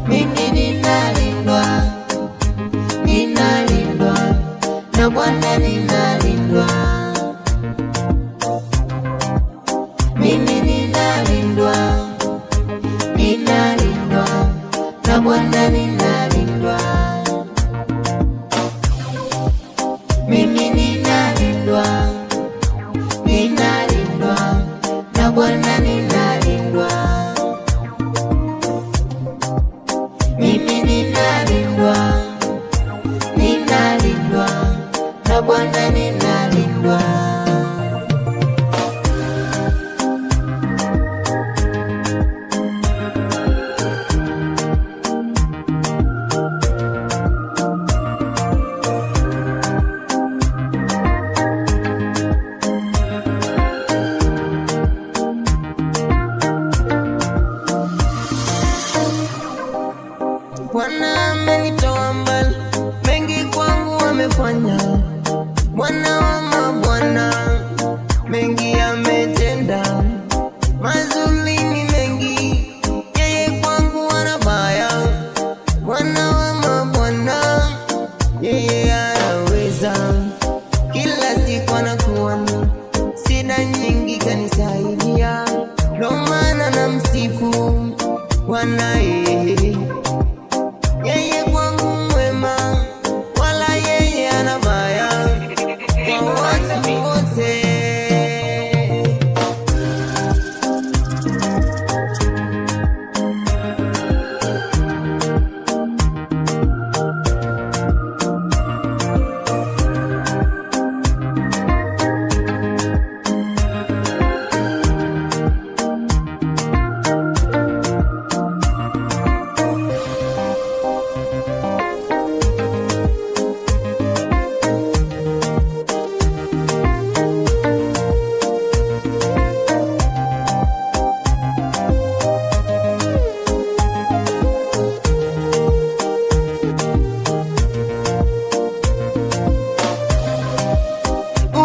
Mimi ninalindwa, ninalindwa na Bwana, ninalindwa. Mimi ninalindwa, ninalindwa na Bwana, ninalindwa. Mimi ninalindwa, ninalindwa na Bwana, ninalindwa. Mimi ninalindwa, ninalindwa na Bwana, ninalindwa. Bwana amenitoa mbali, mengi kwangu amefanya. Bwana wa mabwana, mengi ametenda. Mazuri ni mengi, yeye kwangu anabaya. Bwana wa mabwana, yeye anaweza. Kila siku anakuona, sina nyingi kanisaidia. Ndo maana namsifu Bwana, yeye kwangu mwema, wala yeye anabaya kwa watu wote.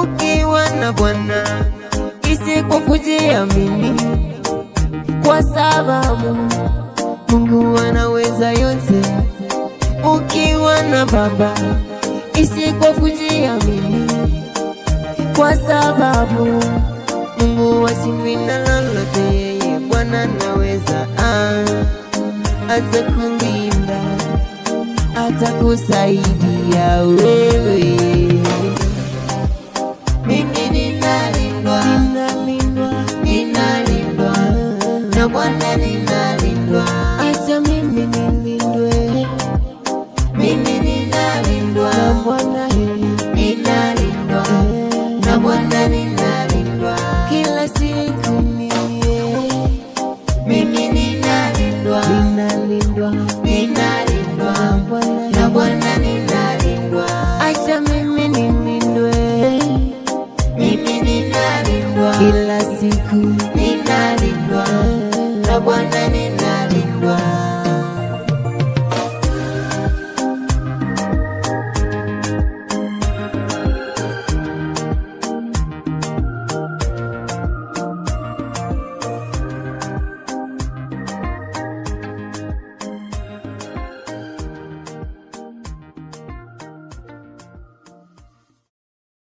Ukiwa na Bwana isiko kujiamini, kwa sababu Mungu anaweza yote. Ukiwa na Baba isiko kujiamini, kwa sababu Mungu hashindwi na lolote. Yeye Bwana anaweza, atakulinda, atakusaidia wewe.